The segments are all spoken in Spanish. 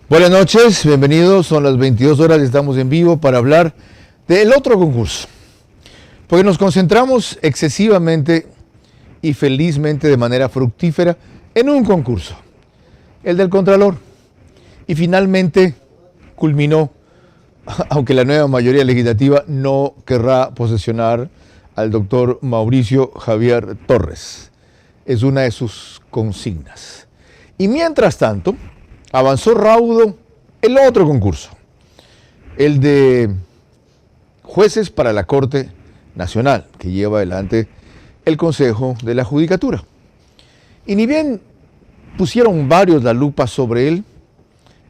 Buenas noches, bienvenidos, son las 22 horas y estamos en vivo para hablar del otro concurso. Porque nos concentramos excesivamente y felizmente de manera fructífera en un concurso, el del Contralor. Y finalmente culminó, aunque la nueva mayoría legislativa no querrá posesionar al doctor Mauricio Javier Torres. Es una de sus consignas. Y mientras tanto, avanzó raudo el otro concurso, el de jueces para la Corte Nacional, que lleva adelante el Consejo de la Judicatura. Y ni bien pusieron varios la lupa sobre él,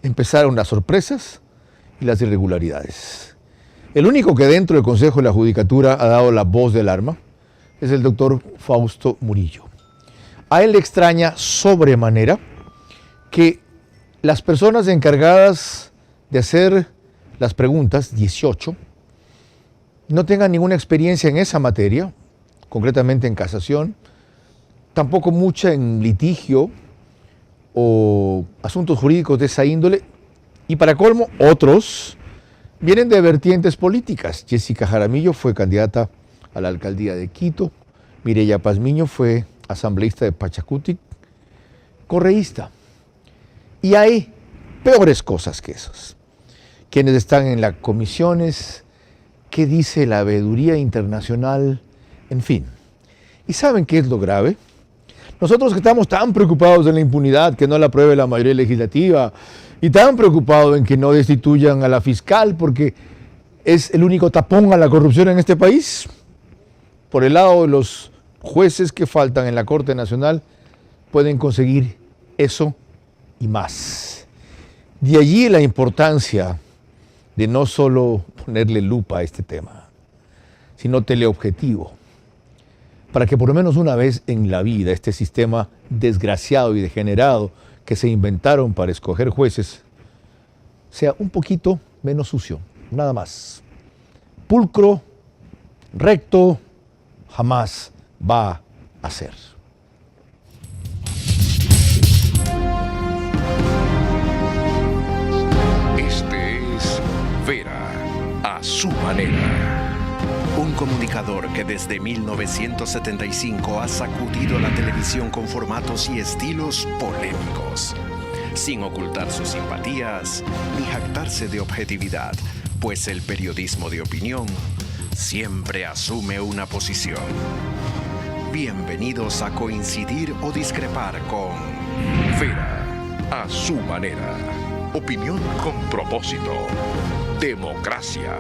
empezaron las sorpresas y las irregularidades. El único que dentro del Consejo de la Judicatura ha dado la voz del alarma es el doctor Fausto Murillo. A él le extraña sobremanera que las personas encargadas de hacer las preguntas, 18, no tengan ninguna experiencia en esa materia, concretamente en casación, tampoco mucha en litigio o asuntos jurídicos de esa índole, y para colmo, otros vienen de vertientes políticas. Jessica Jaramillo fue candidata a la alcaldía de Quito, Mireya Pazmiño fue asambleísta de Pachacutic, correísta. Y hay peores cosas que esas. Quienes están en las comisiones, qué dice la veeduría internacional, en fin. ¿Y saben qué es lo grave? Nosotros que estamos tan preocupados de la impunidad, que no la apruebe la mayoría legislativa, y tan preocupados en que no destituyan a la fiscal, porque es el único tapón a la corrupción en este país, por el lado de los jueces que faltan en la Corte Nacional, pueden conseguir eso y más. De allí la importancia de no solo ponerle lupa a este tema, sino teleobjetivo, para que por lo menos una vez en la vida este sistema desgraciado y degenerado que se inventaron para escoger jueces sea un poquito menos sucio, nada más. Pulcro, recto, jamás va a ser. Vera, a su manera. Un comunicador que desde 1975 ha sacudido la televisión con formatos y estilos polémicos, sin ocultar sus simpatías ni jactarse de objetividad, pues el periodismo de opinión siempre asume una posición. Bienvenidos a coincidir o discrepar con Vera, a su manera. Opinión con propósito. Democracia.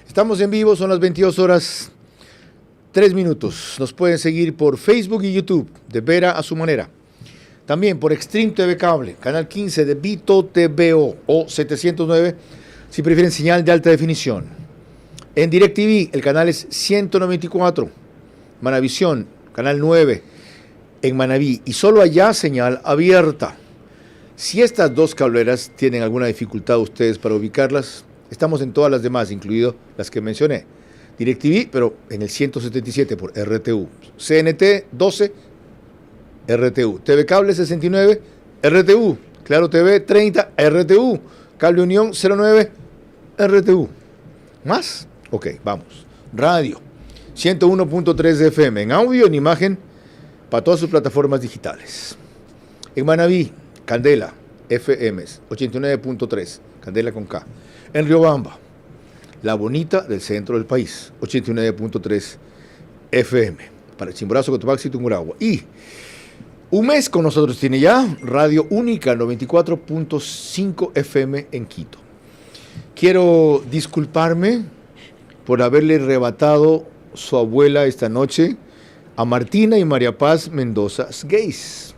Estamos en vivo, son las 22 horas 3 minutos. Nos pueden seguir por Facebook y YouTube de Vera a su manera. También por Extreme TV Cable, canal 15 de Vito TVO o 709 si prefieren señal de alta definición. En DirecTV el canal es 194. Manavisión, canal 9 en Manabí, y solo allá señal abierta. Si estas dos cableras tienen alguna dificultad ustedes para ubicarlas, estamos en todas las demás, incluido las que mencioné. DirecTV, pero en el 177 por RTU. CNT 12, RTU. TV Cable 69, RTU. Claro TV 30, RTU. Cable Unión 09, RTU. ¿Más? Ok, vamos. Radio 101.3 de FM, en audio, en imagen, para todas sus plataformas digitales. En Manabí, Candela, FM, 89.3, Candela con K. En Riobamba, La Bonita del centro del país, 89.3 FM. Para Chimborazo, Cotopaxi y Tungurahua. Y un mes con nosotros tiene ya Radio Única, 94.5 FM en Quito. Quiero disculparme por haberle arrebatado su abuela esta noche a Martina y María Paz Mendoza Gays.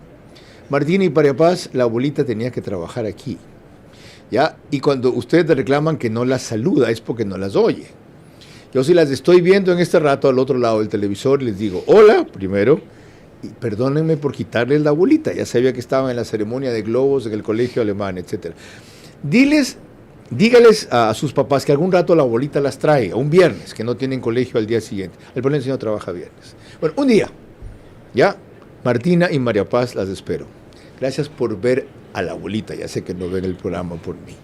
Martina y María Paz, la abuelita tenía que trabajar aquí, ¿ya? Y cuando ustedes le reclaman que no las saluda es porque no las oye. Yo si las estoy viendo en este rato al otro lado del televisor, les digo hola primero, y perdónenme por quitarles la abuelita, ya sabía que estaban en la ceremonia de globos en el colegio alemán, etc. Dígales a sus papás que algún rato la abuelita las trae, un viernes, que no tienen colegio al día siguiente. El problema es que no trabaja viernes. Bueno, un día, ¿Ya? Martina y María Paz, las espero. Gracias por ver a la abuelita, ya sé que no ven el programa por mí.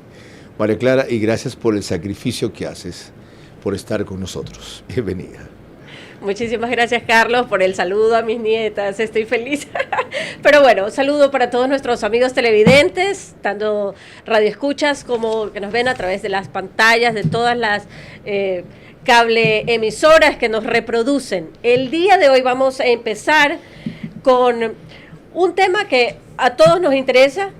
María Clara, y gracias por el sacrificio que haces, por estar con nosotros. Bienvenida. Muchísimas gracias, Carlos, por el saludo a mis nietas, estoy feliz. Pero bueno, un saludo para todos nuestros amigos televidentes, tanto radioescuchas como que nos ven a través de las pantallas de todas las cable emisoras que nos reproducen. El día de hoy vamos a empezar con un tema que a todos nos interesa,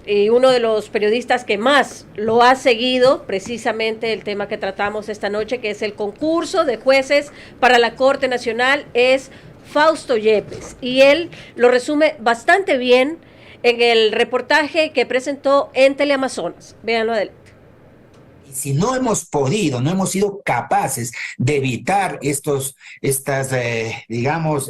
y uno de los periodistas que más lo ha seguido, precisamente el tema que tratamos esta noche, que es el concurso de jueces para la Corte Nacional, es Fausto Yepes. Y él lo resume bastante bien en el reportaje que presentó en Teleamazonas. Véanlo adelante. Si no hemos sido capaces de evitar estas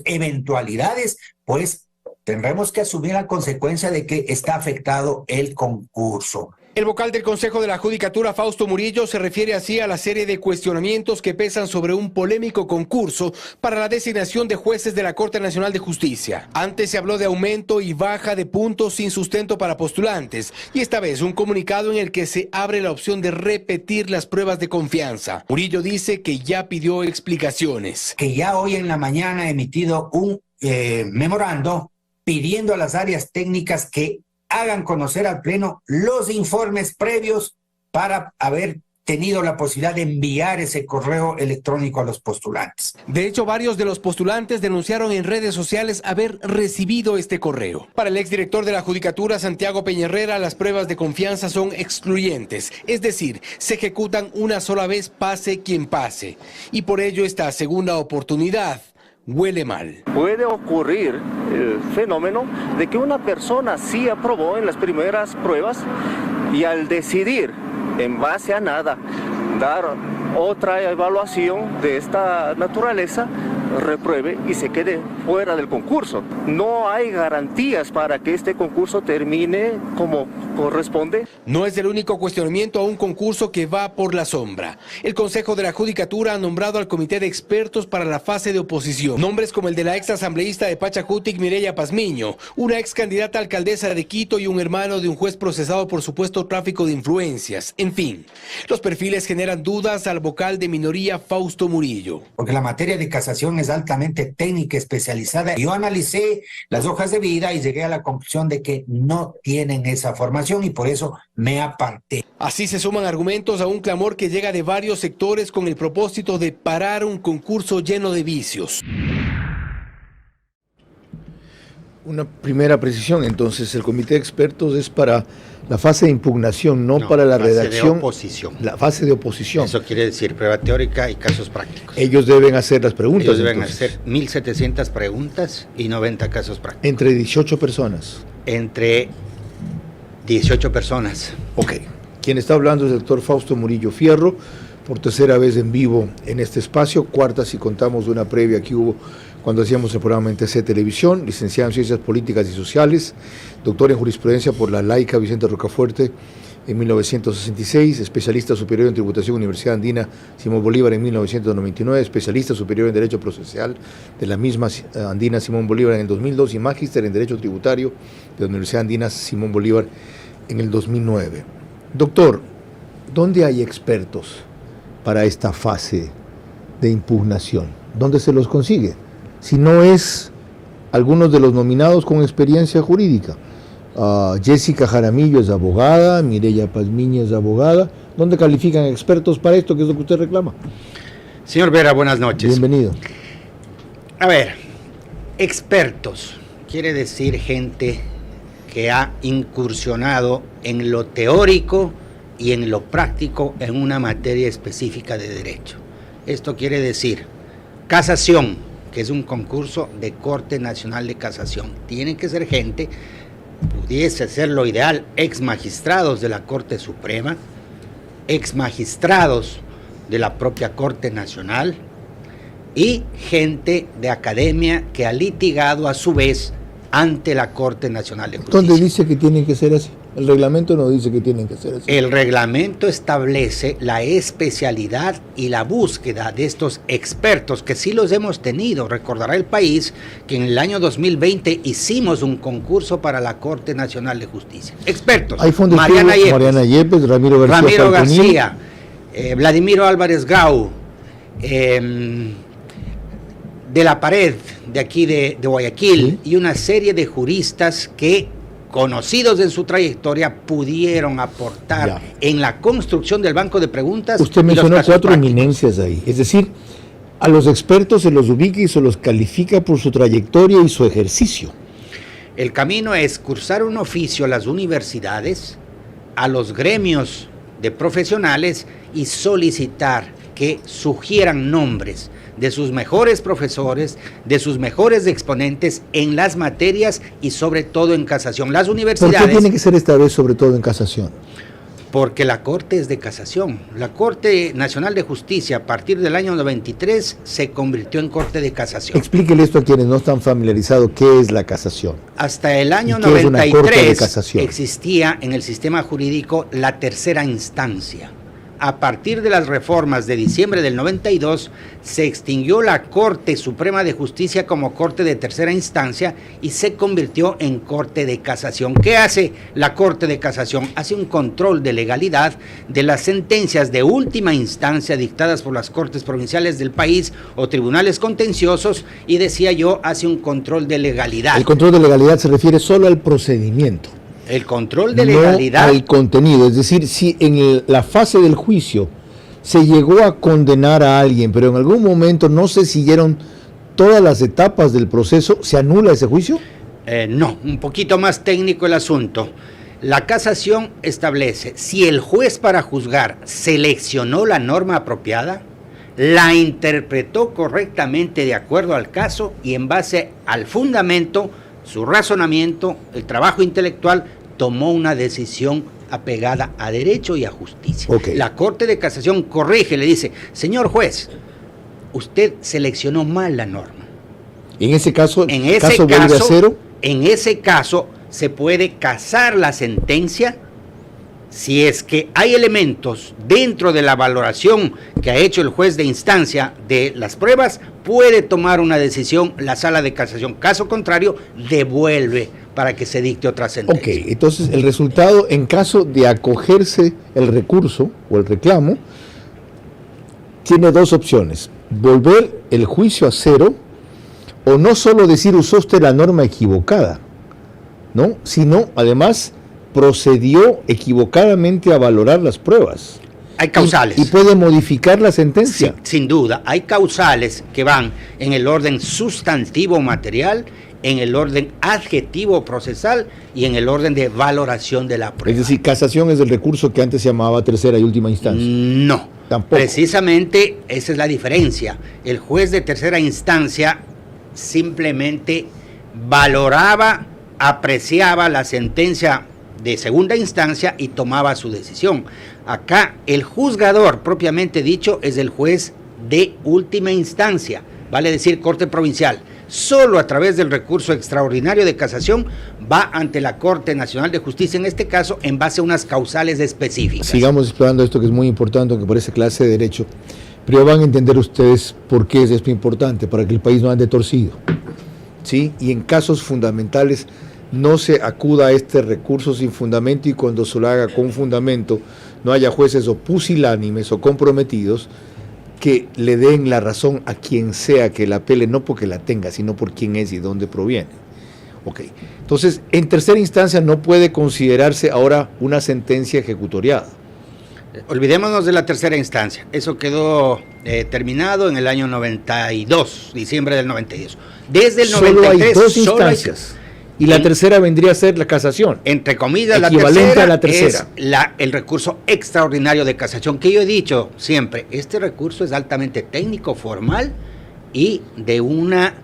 eventualidades, pues tendremos que asumir la consecuencia de que está afectado el concurso. El vocal del Consejo de la Judicatura, Fausto Murillo, se refiere así a la serie de cuestionamientos que pesan sobre un polémico concurso para la designación de jueces de la Corte Nacional de Justicia. Antes se habló de aumento y baja de puntos sin sustento para postulantes, y esta vez un comunicado en el que se abre la opción de repetir las pruebas de confianza. Murillo dice que ya pidió explicaciones. Que ya hoy en la mañana ha emitido un memorando pidiendo a las áreas técnicas que hagan conocer al Pleno los informes previos para haber tenido la posibilidad de enviar ese correo electrónico a los postulantes. De hecho, varios de los postulantes denunciaron en redes sociales haber recibido este correo. Para el exdirector de la Judicatura, Santiago Peña-Herrera, las pruebas de confianza son excluyentes, es decir, se ejecutan una sola vez, pase quien pase. Y por ello esta segunda oportunidad huele mal. Puede ocurrir el fenómeno de que una persona sí aprobó en las primeras pruebas y al decidir, en base a nada, dar otra evaluación de esta naturaleza, repruebe y se quede fuera del concurso. No hay garantías para que este concurso termine como corresponde. No es el único cuestionamiento a un concurso que va por la sombra. El Consejo de la Judicatura ha nombrado al Comité de Expertos para la fase de oposición. Nombres como el de la ex asambleísta de Pachacutic, Mireya Pazmiño, una ex candidata a alcaldesa de Quito y un hermano de un juez procesado por supuesto tráfico de influencias. En fin, los perfiles generan dudas al vocal de minoría Fausto Murillo. Porque la materia de casación es altamente técnica, especializada. Yo analicé las hojas de vida y llegué a la conclusión de que no tienen esa formación y por eso me aparté. Así se suman argumentos a un clamor que llega de varios sectores con el propósito de parar un concurso lleno de vicios. Una primera precisión, entonces, el comité de expertos es para la fase de impugnación, no para la redacción. De oposición. La fase de oposición. Eso quiere decir prueba teórica y casos prácticos. Ellos deben hacer las preguntas. Ellos deben entonces hacer 1.700 preguntas y 90 casos prácticos. Entre 18 personas. Entre 18 personas. Ok. Quien está hablando es el doctor Fausto Murillo Fierro, por tercera vez en vivo en este espacio, cuarta si contamos de una previa que hubo cuando hacíamos el programa en TC Televisión, licenciado en Ciencias Políticas y Sociales, doctor en Jurisprudencia por la laica Vicente Rocafuerte en 1966, especialista superior en Tributación Universidad Andina Simón Bolívar en 1999, especialista superior en Derecho Procesal de la misma Andina Simón Bolívar en el 2002 y magíster en Derecho Tributario de la Universidad Andina Simón Bolívar en el 2009. Doctor, ¿dónde hay expertos para esta fase de impugnación? ¿Dónde se los consigue? Si no es algunos de los nominados con experiencia jurídica. Jessica Jaramillo es abogada, Mireya Pazmiño es abogada. ¿Dónde califican expertos para esto, que es lo que usted reclama? Señor Vera, buenas noches. Bienvenido. A ver, expertos quiere decir gente que ha incursionado en lo teórico y en lo práctico en una materia específica de derecho. Esto quiere decir casación, que es un concurso de Corte Nacional de Casación. Tienen que ser gente, pudiese ser lo ideal, ex magistrados de la Corte Suprema, ex magistrados de la propia Corte Nacional y gente de academia que ha litigado a su vez ante la Corte Nacional de Justicia. ¿Dónde dice que tienen que ser así? El reglamento no dice que tienen que ser así. El reglamento establece la especialidad y la búsqueda de estos expertos, que sí los hemos tenido. Recordará el país que en el año 2020 hicimos un concurso para la Corte Nacional de Justicia. Expertos. Hay fondos Mariana Yepes, Ramiro García, Vladimiro Álvarez Grau, de la Pared, de aquí de Guayaquil, y una serie de juristas que, conocidos en su trayectoria, pudieron aportar en la construcción del banco de preguntas. Usted mencionó 4 eminencias ahí, es decir, a los expertos se los ubica y se los califica por su trayectoria y su ejercicio. El camino es cursar un oficio a las universidades, a los gremios de profesionales, y solicitar que sugieran nombres de sus mejores profesores, de sus mejores exponentes en las materias y sobre todo en casación. Las universidades... ¿Por qué tiene que ser esta vez sobre todo en casación? Porque la Corte es de casación. La Corte Nacional de Justicia, a partir del año 93, se convirtió en Corte de Casación. Explíquele esto a quienes no están familiarizados, ¿qué es la casación? Hasta el año 93 existía en el sistema jurídico la tercera instancia. A partir de las reformas de diciembre del 92, se extinguió la Corte Suprema de Justicia como Corte de tercera instancia y se convirtió en Corte de Casación. ¿Qué hace la Corte de Casación? Hace un control de legalidad de las sentencias de última instancia dictadas por las Cortes Provinciales del país o tribunales contenciosos, y decía yo, hace un control de legalidad. El control de legalidad se refiere solo al procedimiento. El control de legalidad. No al contenido, es decir, si en la fase del juicio se llegó a condenar a alguien, pero en algún momento no se siguieron todas las etapas del proceso, ¿se anula ese juicio? No, un poquito más técnico el asunto. La casación establece si el juez para juzgar seleccionó la norma apropiada, la interpretó correctamente de acuerdo al caso y en base al fundamento, su razonamiento, el trabajo intelectual, tomó una decisión apegada a derecho y a justicia. Okay. La Corte de Casación corrige, le dice, señor juez, usted seleccionó mal la norma. En ese caso, vuelve a cero. En ese caso, se puede casar la sentencia si es que hay elementos dentro de la valoración que ha hecho el juez de instancia de las pruebas, puede tomar una decisión la sala de casación. Caso contrario, devuelve para que se dicte otra sentencia. Ok, entonces el resultado, en caso de acogerse el recurso o el reclamo, tiene 2 opciones: volver el juicio a cero, o no solo decir usó usted la norma equivocada, ¿no? Sino además procedió equivocadamente a valorar las pruebas. Hay causales. Y puede modificar la sentencia. Sí, sin duda, hay causales que van en el orden sustantivo material, en el orden adjetivo procesal y en el orden de valoración de la prueba. Es decir, casación es el recurso que antes se llamaba tercera y última instancia. No, tampoco. Precisamente esa es la diferencia. El juez de tercera instancia simplemente valoraba, apreciaba la sentencia de segunda instancia y tomaba su decisión. Acá el juzgador propiamente dicho es el juez de última instancia, vale decir Corte Provincial. Solo a través del recurso extraordinario de casación va ante la Corte Nacional de Justicia, en este caso en base a unas causales específicas. Sigamos explorando esto que es muy importante, aunque parece clase de derecho, pero van a entender ustedes por qué es esto importante, para que el país no ande torcido, ¿sí? Y en casos fundamentales no se acuda a este recurso sin fundamento, y cuando se lo haga con fundamento no haya jueces o pusilánimes o comprometidos que le den la razón a quien sea que la apele, no porque la tenga, sino por quién es y dónde proviene. Ok, entonces en tercera instancia no puede considerarse ahora una sentencia ejecutoriada. Olvidémonos de la tercera instancia, eso quedó terminado en el año 92, diciembre del 92. Desde el 93 solo hay 2 instancias. Y la tercera vendría a ser la casación. Entre comillas, equivalente a la tercera. Es el recurso extraordinario de casación, que yo he dicho siempre, este recurso es altamente técnico, formal y de una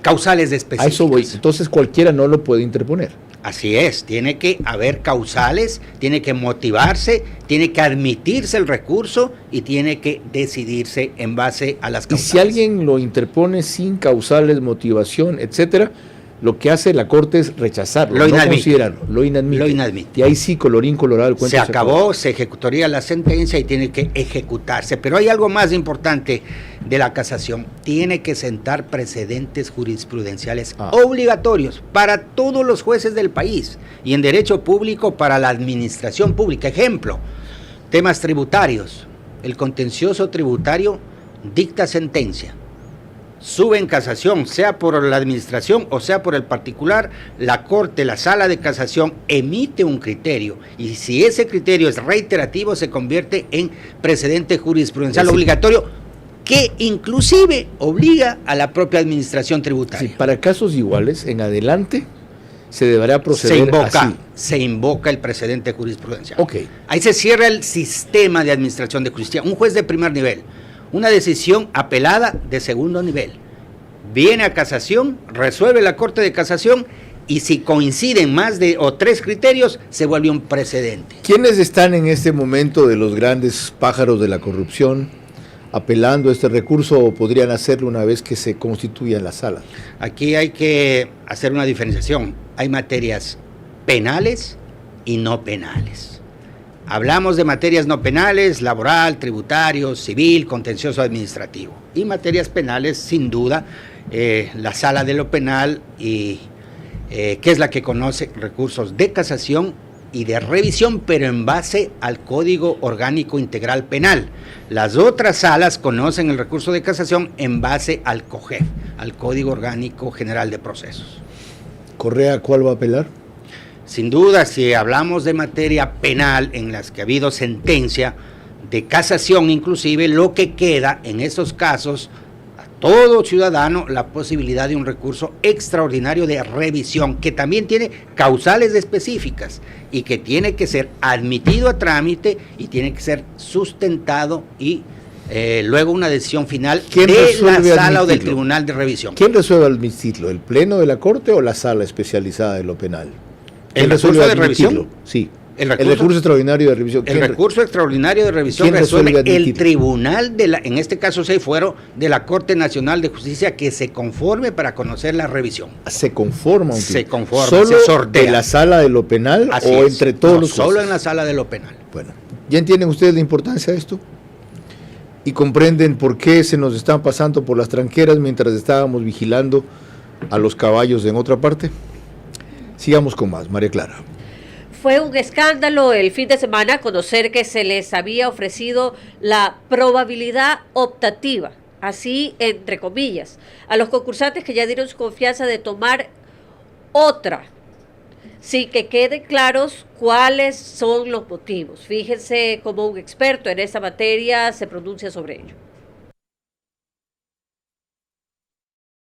causales específicas. A eso voy. Entonces cualquiera no lo puede interponer. Así es, tiene que haber causales, tiene que motivarse, tiene que admitirse el recurso y tiene que decidirse en base a las causales. Y si alguien lo interpone sin causales, motivación, etcétera, Lo que hace la Corte es rechazarlo, Lo no inadmite. considerarlo, lo inadmite. Lo inadmite. Y ahí sí, colorín colorado, el cuento Se acabó, se ejecutaría la sentencia y tiene que ejecutarse. Pero hay algo más importante de la casación. Tiene que sentar precedentes jurisprudenciales obligatorios para todos los jueces del país y en derecho público para la administración pública. Ejemplo, temas tributarios. El contencioso tributario dicta sentencia. Sube en casación, sea por la administración o sea por el particular, la Corte, la Sala de Casación emite un criterio y si ese criterio es reiterativo se convierte en precedente jurisprudencial obligatorio que inclusive obliga a la propia administración tributaria. Sí, para casos iguales, en adelante se deberá proceder así. Se invoca el precedente jurisprudencial. Ok. Ahí se cierra el sistema de administración de justicia. Un juez de primer nivel, una decisión apelada de segundo nivel, viene a casación, resuelve la Corte de Casación y si coinciden más de o 3 criterios, se vuelve un precedente. ¿Quiénes están en este momento de los grandes pájaros de la corrupción apelando a este recurso o podrían hacerlo una vez que se constituya en la sala? Aquí hay que hacer una diferenciación. Hay materias penales y no penales. Hablamos de materias no penales, laboral, tributario, civil, contencioso administrativo. Y materias penales, sin duda, la sala de lo penal, y que es la que conoce recursos de casación y de revisión, pero en base al Código Orgánico Integral Penal. Las otras salas conocen el recurso de casación en base al COGEP, al Código Orgánico General de Procesos. ¿Correa cuál va a apelar? Sin duda, si hablamos de materia penal en las que ha habido sentencia de casación inclusive, lo que queda en esos casos a todo ciudadano la posibilidad de un recurso extraordinario de revisión que también tiene causales específicas y que tiene que ser admitido a trámite y tiene que ser sustentado y luego una decisión final de la sala o del tribunal de revisión. ¿Quién resuelve admitirlo? ¿El pleno de la Corte o la sala especializada de lo penal? ¿El recurso de revisión? Sí. El recurso extraordinario de revisión. El recurso extraordinario de revisión resuelve el tribunal, en este caso se fueron de la Corte Nacional de Justicia que se conforme para conocer la revisión. ¿Se conforma? Se conforma, ¿Solo se sortea. de la sala de lo penal Así o es. entre todos No, los jueces? solo en la sala de lo penal. Bueno, ¿ya entienden ustedes la importancia de esto? ¿Y comprenden por qué se nos están pasando por las tranqueras mientras estábamos vigilando a los caballos en otra parte? Sigamos con más, María Clara. Fue un escándalo el fin de semana conocer que se les había ofrecido la probabilidad optativa, así entre comillas, a los concursantes que ya dieron su confianza de tomar otra, sin que queden claros cuáles son los motivos. Fíjense cómo un experto en esta materia se pronuncia sobre ello.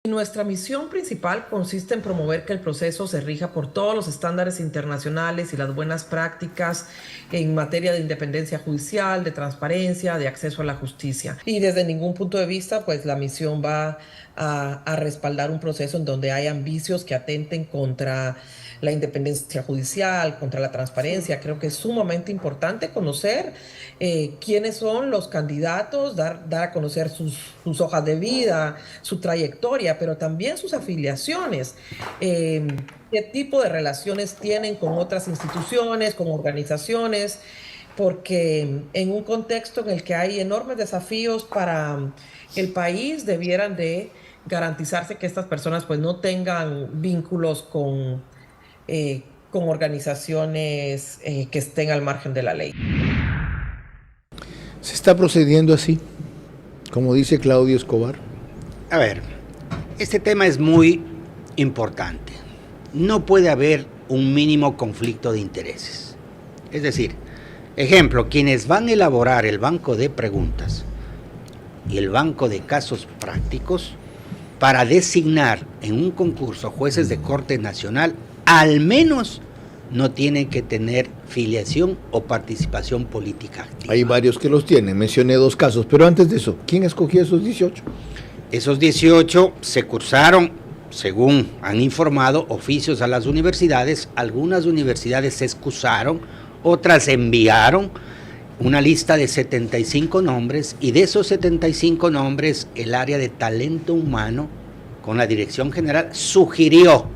Nuestra misión principal consiste en promover que el proceso se rija por todos los estándares internacionales y las buenas prácticas en materia de independencia judicial, de transparencia, de acceso a la justicia. Y desde ningún punto de vista, pues la misión va a respaldar un proceso en donde hayan vicios que atenten contra la independencia judicial, contra la transparencia. Creo que es sumamente importante conocer quiénes son los candidatos, dar a conocer sus hojas de vida, su trayectoria, pero también sus afiliaciones, qué tipo de relaciones tienen con otras instituciones, con organizaciones, porque en un contexto en el que hay enormes desafíos para el país, debieran de garantizarse que estas personas pues no tengan vínculos con organizaciones que estén al margen de la ley. ¿Se está procediendo así, como dice Claudio Escobar? A ver, este tema es muy importante. No puede haber un mínimo conflicto de intereses. Es decir, ejemplo, quienes van a elaborar el banco de preguntas y el banco de casos prácticos para designar en un concurso jueces de Corte Nacional, al menos no tienen que tener filiación o participación política activa. Hay varios que los tienen, mencioné 2 casos, pero antes de eso, ¿quién escogió esos 18? Esos 18 se cursaron, según han informado, oficios a las universidades. Algunas universidades se excusaron, otras enviaron una lista de 75 nombres, y de esos 75 nombres, el área de talento humano, con la dirección general, sugirió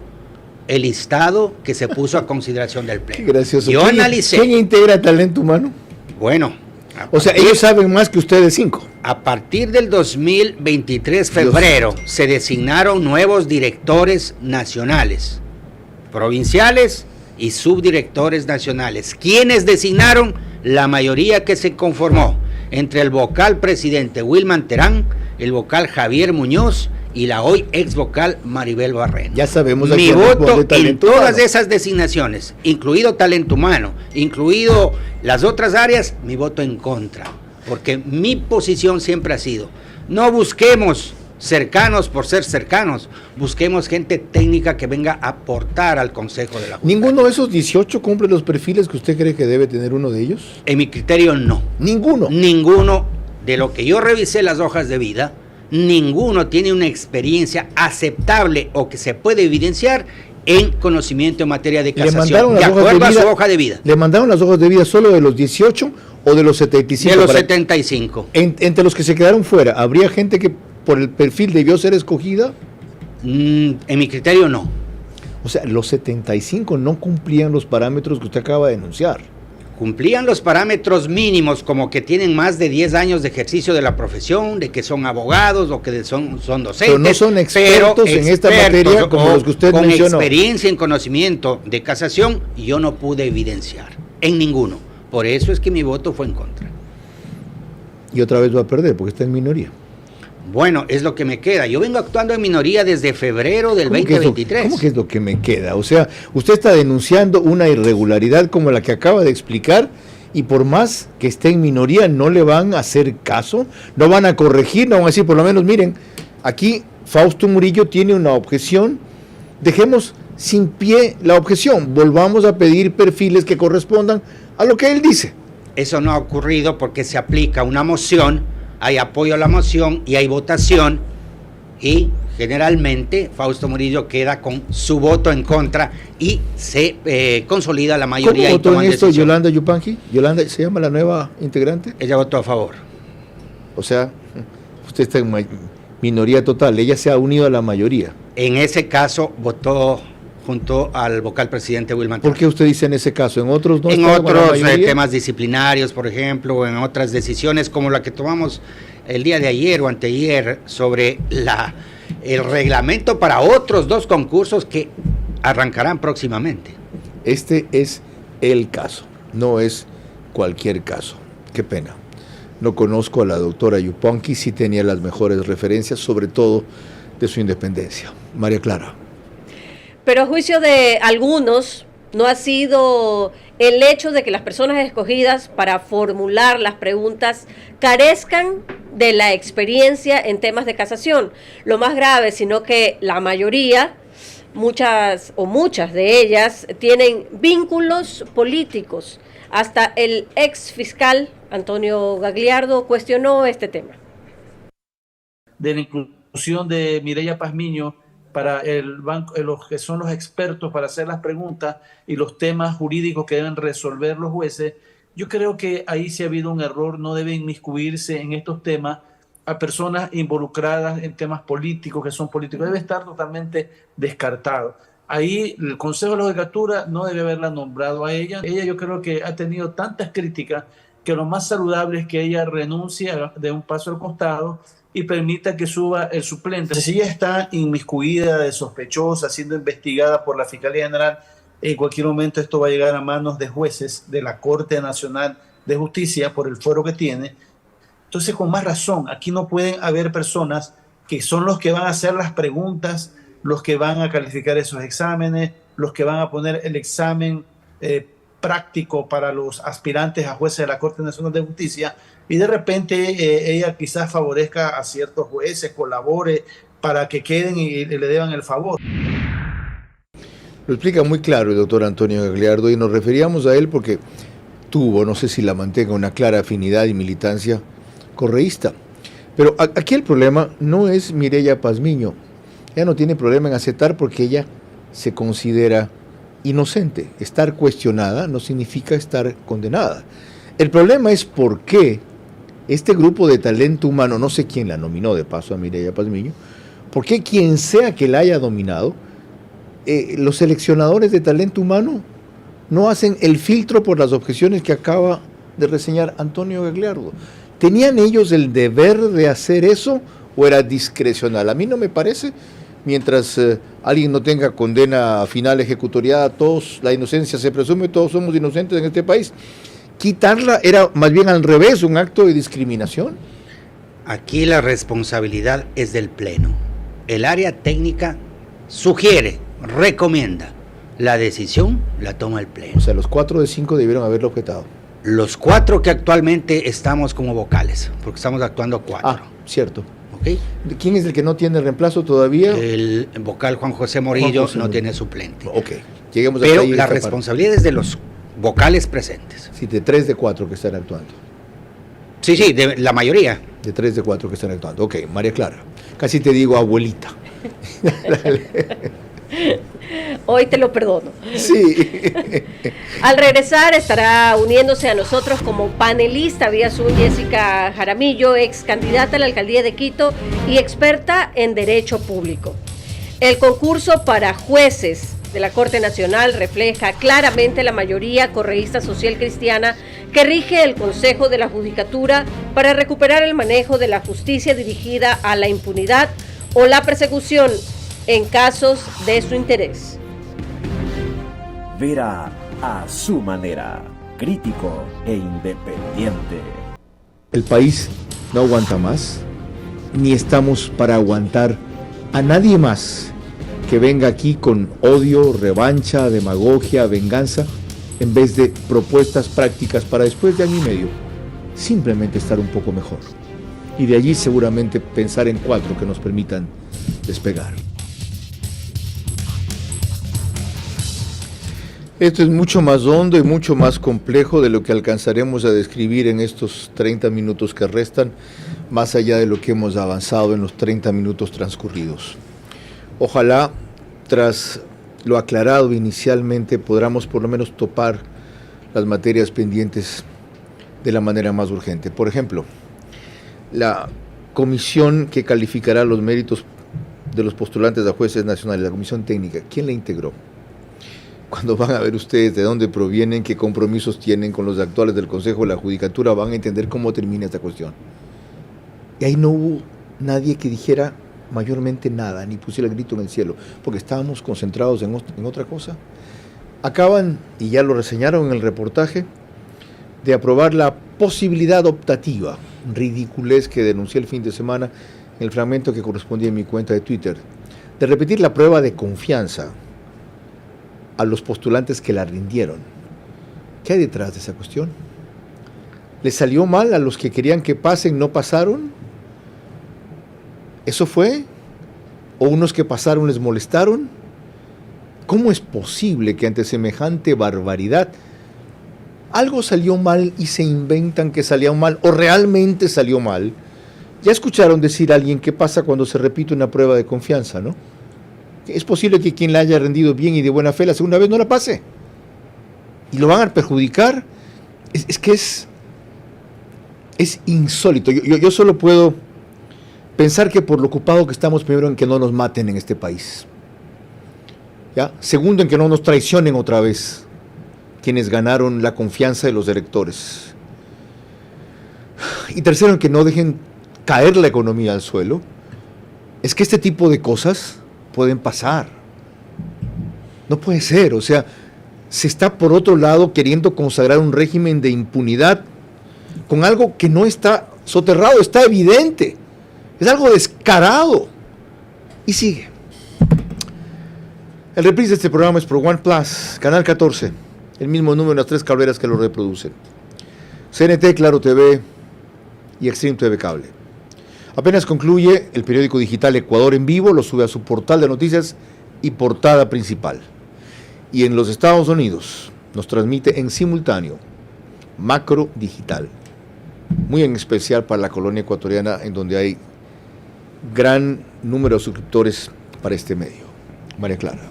el listado que se puso a consideración del Pleno. Qué gracioso. Yo analicé. ¿Quién integra Talento Humano? Bueno. O sea, ellos saben más que ustedes 5. A partir del 2023, febrero, se designaron nuevos directores nacionales, provinciales y subdirectores nacionales. ¿Quiénes designaron? La mayoría que se conformó entre el vocal presidente Wilman Terán, el vocal Javier Muñoz y la hoy ex vocal Maribel Barreno. Ya sabemos. Mi voto en todas esas designaciones, incluido Talento Humano, incluido las otras áreas, mi voto en contra. Porque mi posición siempre ha sido, no busquemos cercanos por ser cercanos, busquemos gente técnica que venga a aportar al Consejo de la Judicatura. ¿Ninguno de esos 18 cumple los perfiles que usted cree que debe tener uno de ellos? En mi criterio, no. ¿Ninguno? Ninguno. De lo que yo revisé las hojas de vida, ninguno tiene una experiencia aceptable o que se puede evidenciar en conocimiento en materia de casación, de acuerdo a su hoja de vida. ¿Le mandaron las hojas de vida solo de los 18 o de los 75? De los 75. Entre los que se quedaron fuera, ¿habría gente que por el perfil debió ser escogida? En mi criterio, no. O sea, los 75 no cumplían los parámetros que usted acaba de denunciar. Cumplían los parámetros mínimos, como que tienen más de 10 años de ejercicio de la profesión, de que son abogados o que son docentes. Pero no son expertos en esta materia como los que usted mencionó. Con experiencia en conocimiento de casación, yo no pude evidenciar en ninguno. Por eso es que mi voto fue en contra. Y otra vez va a perder, porque está en minoría. Bueno, es lo que me queda. Yo vengo actuando en minoría desde febrero del 2023. ¿Cómo que es lo que me queda? O sea, usted está denunciando una irregularidad como la que acaba de explicar y por más que esté en minoría no le van a hacer caso, no van a corregir, no van a decir por lo menos, miren, aquí Fausto Murillo tiene una objeción, dejemos sin pie la objeción, volvamos a pedir perfiles que correspondan a lo que él dice. Eso no ha ocurrido porque se aplica una moción, hay apoyo a la moción y hay votación y generalmente Fausto Murillo queda con su voto en contra y se consolida la mayoría. ¿Cómo votó y en esto decisión. Yolanda Yupanqui? ¿Yolanda se llama la nueva integrante? Ella votó a favor. O sea, usted está en minoría total, ella se ha unido a la mayoría. En ese caso votó junto al vocal presidente Wilman Terán. ¿Por qué usted dice en ese caso? ¿En otros no? En otros temas disciplinarios, por ejemplo, o en otras decisiones como la que tomamos el día de ayer o anteayer sobre el reglamento para otros 2 concursos que arrancarán próximamente. Este es el caso, no es cualquier caso. Qué pena. No conozco a la doctora Yupanqui, sí tenía las mejores referencias, sobre todo de su independencia. María Clara. Pero a juicio de algunos, no ha sido el hecho de que las personas escogidas para formular las preguntas carezcan de la experiencia en temas de casación. Lo más grave, sino que la mayoría, muchas de ellas, tienen vínculos políticos. Hasta el ex fiscal Antonio Gagliardo cuestionó este tema. De la inclusión de Mireya Pazmiño para el banco, los que son los expertos para hacer las preguntas y los temas jurídicos que deben resolver los jueces, yo creo que ahí sí ha habido un error, no debe inmiscuirse en estos temas a personas involucradas en temas políticos, que son políticos, debe estar totalmente descartado. Ahí el Consejo de la Judicatura no debe haberla nombrado a ella. Ella yo creo que ha tenido tantas críticas que lo más saludable es que ella renuncie de un paso al costado y permita que suba el suplente. Si ella está inmiscuida, de sospechosa, siendo investigada por la Fiscalía General, en cualquier momento esto va a llegar a manos de jueces de la Corte Nacional de Justicia por el fuero que tiene. Entonces, con más razón, aquí no pueden haber personas que son los que van a hacer las preguntas, los que van a calificar esos exámenes, los que van a poner el examen práctico para los aspirantes a jueces de la Corte Nacional de Justicia, y de repente ella quizás favorezca a ciertos jueces, colabore para que queden y le deban el favor. Lo explica muy claro el doctor Antonio Gagliardo y nos referíamos a él porque tuvo, no sé si la mantenga, una clara afinidad y militancia correísta. Pero aquí el problema no es Mireya Pazmiño. Ella no tiene problema en aceptar porque ella se considera inocente. Estar cuestionada no significa estar condenada. El problema es por qué este grupo de talento humano, no sé quién la nominó de paso a Mireya Pazmiño, por qué quien sea que la haya dominado, los seleccionadores de talento humano no hacen el filtro por las objeciones que acaba de reseñar Antonio Gagliardo. ¿Tenían ellos el deber de hacer eso o era discrecional? A mí no me parece. Mientras alguien no tenga condena final ejecutoriada, la inocencia se presume, todos somos inocentes en este país. Quitarla era más bien al revés, un acto de discriminación. Aquí la responsabilidad es del Pleno. El área técnica sugiere, recomienda. La decisión la toma el Pleno. O sea, los 4 de 5 debieron haberlo objetado. Los 4 que actualmente estamos como vocales, porque estamos actuando 4. Ah, cierto. ¿Okay? ¿Quién es el que no tiene reemplazo todavía? El vocal Juan José Morillo no tiene suplente. Ok, lleguemos Pero ahí la responsabilidad es de los vocales presentes. Sí, de 3 de 4 que están actuando. Sí, de la mayoría. De 3 de 4 que están actuando. Ok, María Clara. Casi te digo abuelita. Hoy te lo perdono. Sí. Al regresar estará uniéndose a nosotros como panelista vía Zoom Jessica Jaramillo, ex candidata a la alcaldía de Quito y experta en derecho público. El concurso para jueces de la Corte Nacional refleja claramente la mayoría correísta social cristiana que rige el Consejo de la Judicatura para recuperar el manejo de la justicia dirigida a la impunidad o la persecución en casos de su interés. Vera a su manera, crítico e independiente. El país no aguanta más, ni estamos para aguantar a nadie más que venga aquí con odio, revancha, demagogia, venganza, en vez de propuestas prácticas para después de año y medio simplemente estar un poco mejor. Y de allí seguramente pensar en 4 que nos permitan despegar. Esto es mucho más hondo y mucho más complejo de lo que alcanzaremos a describir en estos 30 minutos que restan, más allá de lo que hemos avanzado en los 30 minutos transcurridos. Ojalá, tras lo aclarado inicialmente, podamos por lo menos topar las materias pendientes de la manera más urgente. Por ejemplo, la comisión que calificará los méritos de los postulantes a jueces nacionales, la comisión técnica, ¿quién la integró? Cuando van a ver ustedes de dónde provienen, qué compromisos tienen con los actuales del Consejo de la Judicatura, van a entender cómo termina esta cuestión. Y ahí no hubo nadie que dijera mayormente nada, ni pusiera el grito en el cielo, porque estábamos concentrados en otra cosa. Acaban, y ya lo reseñaron en el reportaje, de aprobar la posibilidad optativa, ridiculez que denuncié el fin de semana en el fragmento que correspondía en mi cuenta de Twitter, de repetir la prueba de confianza a los postulantes que la rindieron. ¿Qué hay detrás de esa cuestión? ¿Les salió mal a los que querían que pasen, no pasaron? ¿Eso fue? ¿O unos que pasaron les molestaron? ¿Cómo es posible que ante semejante barbaridad algo salió mal y se inventan que salió mal o realmente salió mal? Ya escucharon decir a alguien qué pasa cuando se repite una prueba de confianza, ¿no? Es posible que quien la haya rendido bien y de buena fe la segunda vez no la pase. Y lo van a perjudicar. Es insólito. Yo solo puedo pensar que por lo ocupado que estamos, primero, en que no nos maten en este país. ¿Ya? Segundo, en que no nos traicionen otra vez quienes ganaron la confianza de los electores. Y tercero, en que no dejen caer la economía al suelo. Es que este tipo de cosas pueden pasar. No puede ser, o sea, se está por otro lado queriendo consagrar un régimen de impunidad con algo que no está soterrado, está evidente, es algo descarado. Y sigue. El reprise de este programa es por One Plus, Canal 14, el mismo número en las 3 cableras que lo reproducen: CNT, Claro TV y Extreme TV Cable. Apenas concluye el periódico digital Ecuador en Vivo, lo sube a su portal de noticias y portada principal. Y en los Estados Unidos nos transmite en simultáneo Macro Digital, muy en especial para la colonia ecuatoriana, en donde hay gran número de suscriptores para este medio. María Clara.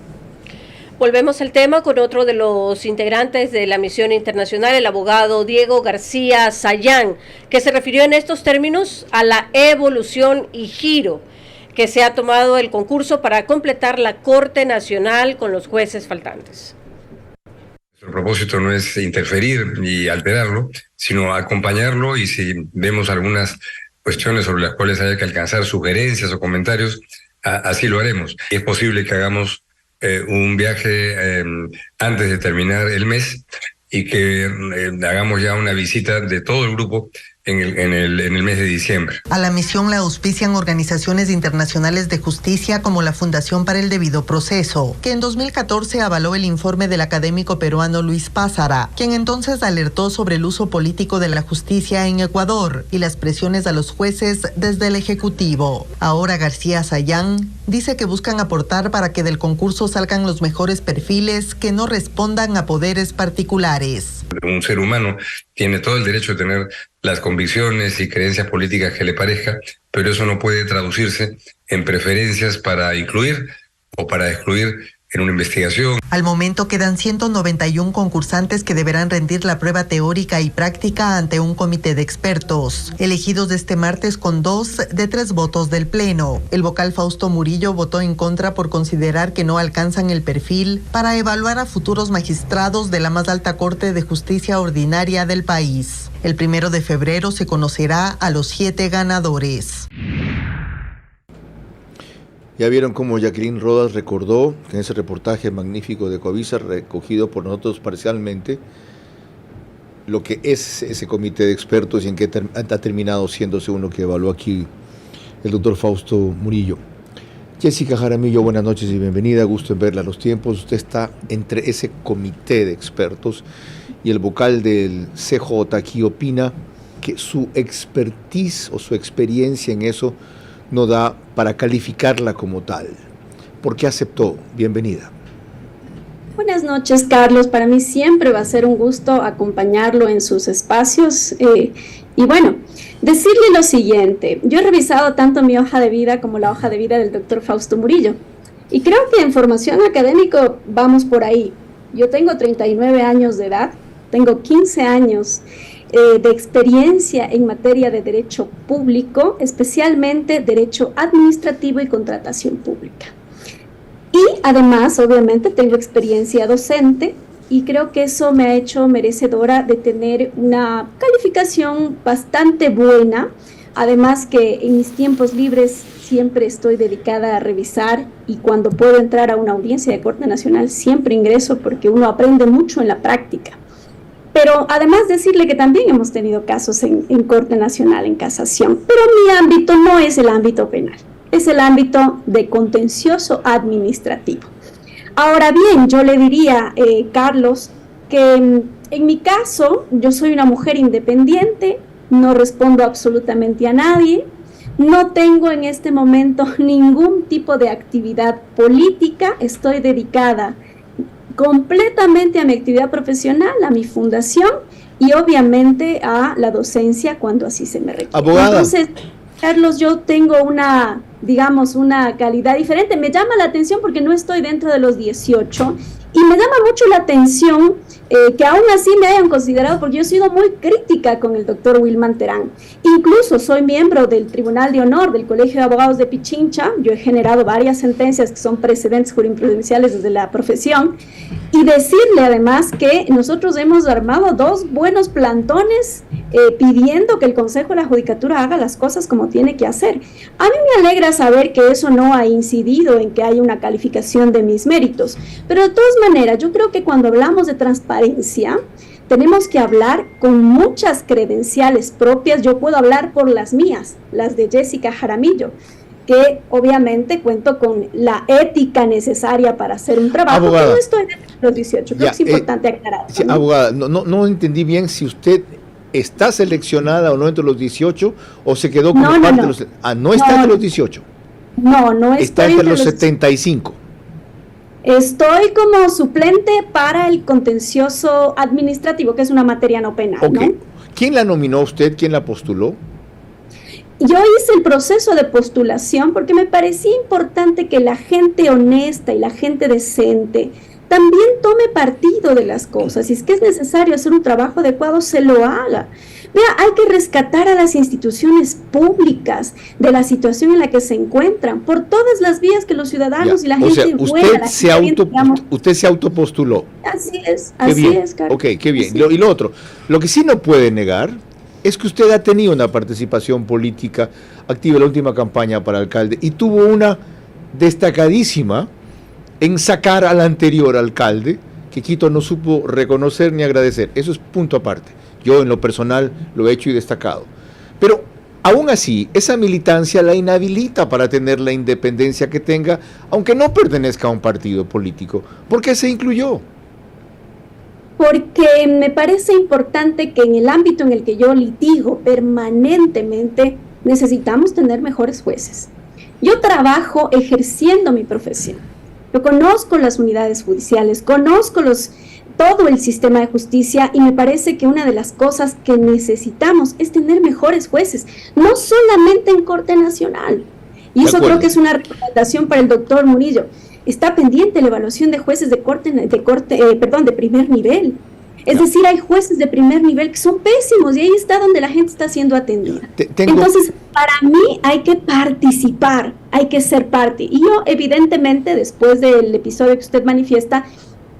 Volvemos al tema con otro de los integrantes de la misión internacional, el abogado Diego García Sayán, que se refirió en estos términos a la evolución y giro que se ha tomado el concurso para completar la Corte Nacional con los jueces faltantes. Nuestro propósito no es interferir y alterarlo, sino acompañarlo, y si vemos algunas cuestiones sobre las cuales haya que alcanzar sugerencias o comentarios, así lo haremos. Es posible que hagamos un viaje antes de terminar el mes y que hagamos ya una visita de todo el grupo en el mes de diciembre. A la misión la auspician organizaciones internacionales de justicia como la Fundación para el Debido Proceso, que en 2014 avaló el informe del académico peruano Luis Pázara, quien entonces alertó sobre el uso político de la justicia en Ecuador y las presiones a los jueces desde el Ejecutivo. Ahora García Sayán dice que buscan aportar para que del concurso salgan los mejores perfiles que no respondan a poderes particulares. Un ser humano tiene todo el derecho de tener las convicciones y creencias políticas que le parezca, pero eso no puede traducirse en preferencias para incluir o para excluir en una investigación. Al momento quedan 191 concursantes que deberán rendir la prueba teórica y práctica ante un comité de expertos, elegidos este martes con 2 de 3 votos del Pleno. El vocal Fausto Murillo votó en contra por considerar que no alcanzan el perfil para evaluar a futuros magistrados de la más alta Corte de Justicia Ordinaria del país. El 1 de febrero se conocerá a los 7 ganadores. Ya vieron cómo Jacqueline Rodas recordó que en ese reportaje magnífico de Covisa, recogido por nosotros parcialmente, lo que es ese comité de expertos y en qué ha terminado siéndose uno que evaluó aquí el doctor Fausto Murillo. Jessica Jaramillo, buenas noches y bienvenida, gusto en verla a los tiempos. Usted está entre ese comité de expertos y el vocal del CJ aquí opina que su expertise o su experiencia en eso no da para calificarla como tal. ¿Por qué aceptó? Bienvenida. Buenas noches, Carlos. Para mí siempre va a ser un gusto acompañarlo en sus espacios. Y bueno, decirle lo siguiente. Yo he revisado tanto mi hoja de vida como la hoja de vida del doctor Fausto Murillo. Y creo que en formación académica vamos por ahí. Yo tengo 39 años de edad, tengo 15 años de experiencia en materia de derecho público, especialmente derecho administrativo y contratación pública. Y además, obviamente, tengo experiencia docente y creo que eso me ha hecho merecedora de tener una calificación bastante buena. Además que en mis tiempos libres siempre estoy dedicada a revisar y cuando puedo entrar a una audiencia de Corte Nacional siempre ingreso porque uno aprende mucho en la práctica. Pero además decirle que también hemos tenido casos en Corte Nacional, en casación, pero mi ámbito no es el ámbito penal, es el ámbito de contencioso administrativo. Ahora bien, yo le diría, Carlos, que en mi caso yo soy una mujer independiente, no respondo absolutamente a nadie, no tengo en este momento ningún tipo de actividad política, estoy dedicada completamente a mi actividad profesional, a mi fundación y obviamente a la docencia cuando así se me requiere. Abogada. Entonces, Carlos, yo tengo una calidad diferente. Me llama la atención porque no estoy dentro de los 18 y me llama mucho la atención que aún así me hayan considerado, porque yo he sido muy crítica con el doctor Wilman Terán. Incluso soy miembro del Tribunal de Honor del Colegio de Abogados de Pichincha. Yo he generado varias sentencias que son precedentes jurisprudenciales desde la profesión. Y decirle además que nosotros hemos armado 2 buenos plantones pidiendo que el Consejo de la Judicatura haga las cosas como tiene que hacer. A mí me alegra saber que eso no ha incidido en que haya una calificación de mis méritos. Pero de todas maneras, yo creo que cuando hablamos de transparencia, tenemos que hablar con muchas credenciales propias. Yo puedo hablar por las mías, las de Jessica Jaramillo, que obviamente cuento con la ética necesaria para hacer un trabajo. Abogada, que no estoy dentro de los 18, creo que es importante aclarar. Sí, ¿no? Abogada, no entendí bien si usted está seleccionada o no entre los 18 o se quedó como parte de los... no está entre los 18. No está entre los 75. Estoy como suplente para el contencioso administrativo, que es una materia no penal. Okay. ¿No? ¿Quién la nominó usted? ¿Quién la postuló? Yo hice el proceso de postulación porque me parecía importante que la gente honesta y la gente decente también tome partido de las cosas. Si es que es necesario hacer un trabajo adecuado, se lo haga. Vea, hay que rescatar a las instituciones públicas de la situación en la que se encuentran, por todas las vías que los ciudadanos y la gente usted se autopostuló. Así es, Carlos. Ok, qué bien. Y lo otro, lo que sí no puede negar es que usted ha tenido una participación política activa en la última campaña para alcalde y tuvo una destacadísima en sacar al anterior alcalde, que Quito no supo reconocer ni agradecer. Eso es punto aparte. Yo en lo personal lo he hecho y destacado. Pero aún así, esa militancia la inhabilita para tener la independencia que tenga, aunque no pertenezca a un partido político. ¿Por qué se incluyó? Porque me parece importante que en el ámbito en el que yo litigo permanentemente necesitamos tener mejores jueces. Yo trabajo ejerciendo mi profesión. Yo conozco las unidades judiciales, conozco todo el sistema de justicia y me parece que una de las cosas que necesitamos es tener mejores jueces, no solamente en Corte Nacional. Y eso creo que es una recomendación para el doctor Murillo. Está pendiente la evaluación de jueces de primer nivel. Es decir, hay jueces de primer nivel que son pésimos y ahí está donde la gente está siendo atendida. Entonces, para mí hay que participar, hay que ser parte. Y yo, evidentemente, después del episodio que usted manifiesta,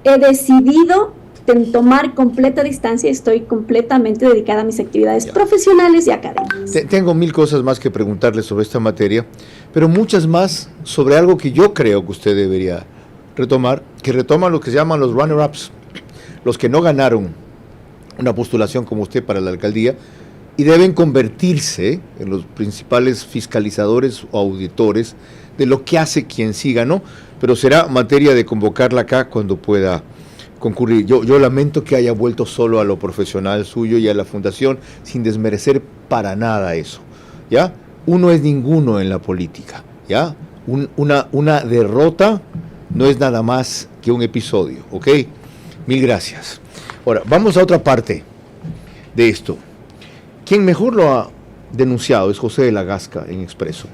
he decidido tomar completa distancia y estoy completamente dedicada a mis actividades profesionales y académicas. Tengo 1000 cosas más que preguntarle sobre esta materia, pero muchas más sobre algo que yo creo que usted debería retomar, que retoman lo que se llaman los runner-ups, los que no ganaron una postulación como usted para la alcaldía y deben convertirse en los principales fiscalizadores o auditores de lo que hace quien sí ganó, pero será materia de convocarla acá cuando pueda concurrir. Yo lamento que haya vuelto solo a lo profesional suyo y a la fundación, sin desmerecer para nada eso, ¿ya? Uno es ninguno en la política, ¿ya? Una derrota no es nada más que un episodio, ¿ok? 1000 gracias. Ahora, vamos a otra parte de esto. Quien mejor lo ha denunciado es José de la Gasca en Expreso.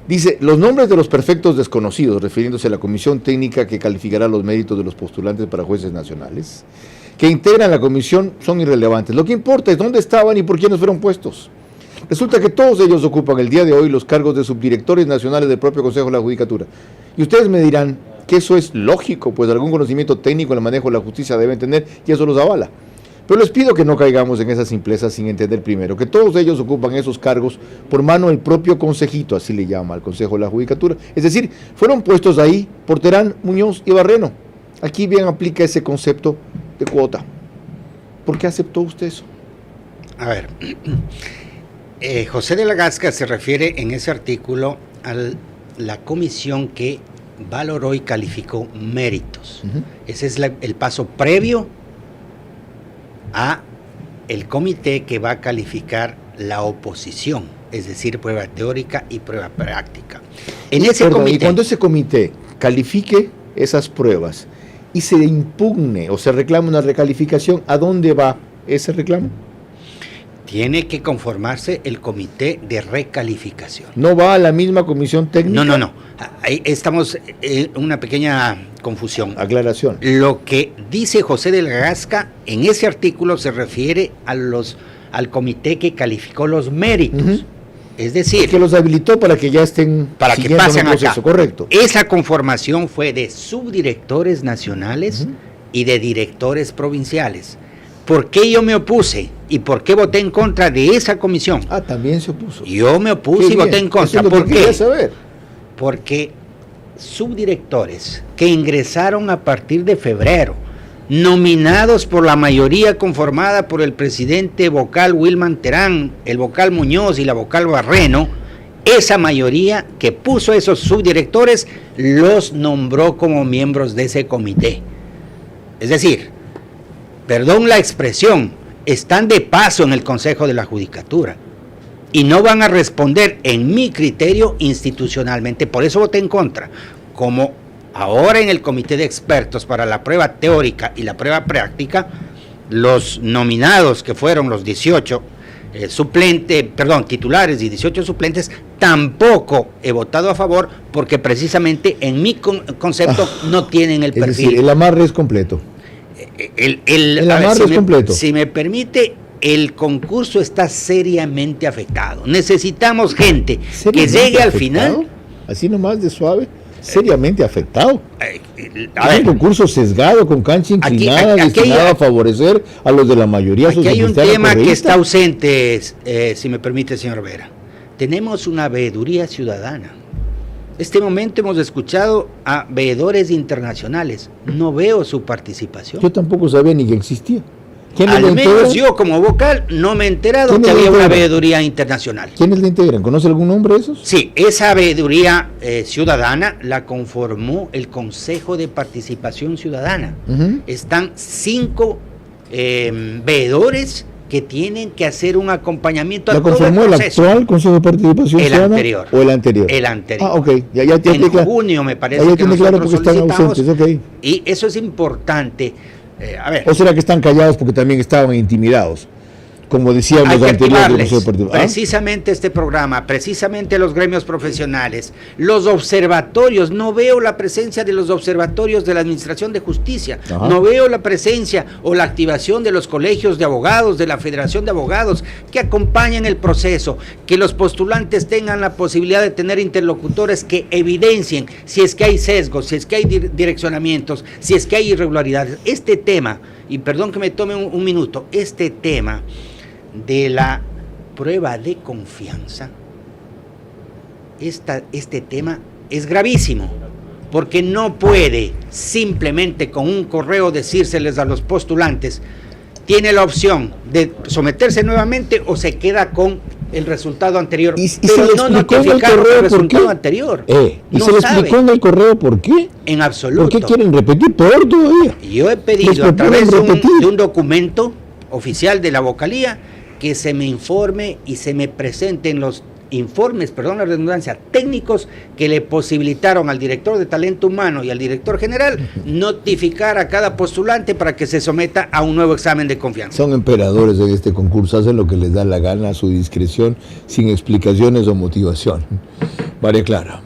Dice, los nombres de los perfectos desconocidos, refiriéndose a la comisión técnica que calificará los méritos de los postulantes para jueces nacionales, que integran la comisión, son irrelevantes. Lo que importa es dónde estaban y por quiénes fueron puestos. Resulta que todos ellos ocupan el día de hoy los cargos de subdirectores nacionales del propio Consejo de la Judicatura. Y ustedes me dirán que eso es lógico, pues algún conocimiento técnico en el manejo de la justicia deben tener y eso los avala. Pero les pido que no caigamos en esa simpleza sin entender primero que todos ellos ocupan esos cargos por mano del propio consejito, así le llama al Consejo de la Judicatura. Es decir, fueron puestos ahí por Terán, Muñoz y Barreno. Aquí bien aplica ese concepto de cuota. ¿Por qué aceptó usted eso? A ver, José de la Gasca se refiere en ese artículo a la comisión que valoró y calificó méritos. Ese es el paso previo a el comité que va a calificar la oposición, es decir, prueba teórica y prueba práctica. Y cuando ese comité califique esas pruebas y se impugne o se reclama una recalificación, ¿a dónde va ese reclamo? Tiene que conformarse el comité de recalificación. ¿No va a la misma comisión técnica? No. Ahí estamos en una pequeña confusión. Aclaración. Lo que dice José de la Gasca en ese artículo se refiere al comité que calificó los méritos. Es decir, que los habilitó para que ya estén para que pasen el proceso, acá. Correcto. Esa conformación fue de subdirectores nacionales y de directores provinciales. ¿Por qué yo me opuse? ¿Y por qué voté en contra de esa comisión? Ah, también se opuso. Yo me opuse y voté en contra. ¿Por qué? Saber. Porque subdirectores que ingresaron a partir de febrero, nominados por la mayoría conformada por el presidente vocal Wilman Terán, el vocal Muñoz y la vocal Barreno, esa mayoría que puso esos subdirectores los nombró como miembros de ese comité. Es decir, perdón la expresión, están de paso en el Consejo de la Judicatura y no van a responder, en mi criterio, institucionalmente. Por eso voté en contra. Como ahora en el comité de expertos para la prueba teórica y la prueba práctica, los nominados que fueron los 18 titulares y 18 suplentes tampoco he votado a favor porque precisamente en mi concepto no tienen el perfil. Es decir, el amarre es completo. El amarre es completo. Si me permite, el concurso está seriamente afectado. Necesitamos gente que llegue al final. Así nomás de suave. Seriamente afectado. Es un concurso sesgado, con cancha inclinada, destinado a favorecer a los de la mayoría social. Aquí hay un tema que está ausente, si me permite, señor Vera. Tenemos una veeduría ciudadana. Este momento hemos escuchado a veedores internacionales. No veo su participación. Yo tampoco sabía ni que existía. Al menos yo como vocal no me he enterado que había una veeduría internacional. ¿Quiénes la integran? ¿Conoce algún nombre de esos? Sí, esa veeduría ciudadana la conformó el Consejo de Participación Ciudadana. Están 5 veedores que tienen que hacer un acompañamiento a todo el proceso. ¿La conformó el actual Consejo de Participación Ciudadana? El anterior. ¿O el anterior? El anterior. Ah, ok. Ya en junio me parece que tiene claro porque están ausentes, okay. Y eso es importante. A ver. ¿O será que están callados porque también estaban intimidados? Como decíamos anteriormente. Precisamente este programa, precisamente los gremios profesionales, los observatorios, no veo la presencia de los observatorios de la Administración de Justicia, no veo la presencia o la activación de los colegios de abogados, de la Federación de Abogados, que acompañen el proceso, que los postulantes tengan la posibilidad de tener interlocutores que evidencien si es que hay sesgos, si es que hay direccionamientos, si es que hay irregularidades. Este tema, y perdón que me tome un minuto, este tema de la prueba de confianza, este tema es gravísimo, porque no puede simplemente con un correo decírseles a los postulantes, tiene la opción de someterse nuevamente o se queda con el resultado anterior, pero no notificar el resultado anterior. ¿Y se le explicó en el correo por qué? En absoluto. ¿Por qué quieren repetir peor todavía? Yo he pedido a través de un documento oficial de la vocalía que se me informe y se me presenten los informes, perdón la redundancia, técnicos que le posibilitaron al director de talento humano y al director general notificar a cada postulante para que se someta a un nuevo examen de confianza. Son emperadores en este concurso, hacen lo que les da la gana a su discreción, sin explicaciones o motivación. María Clara.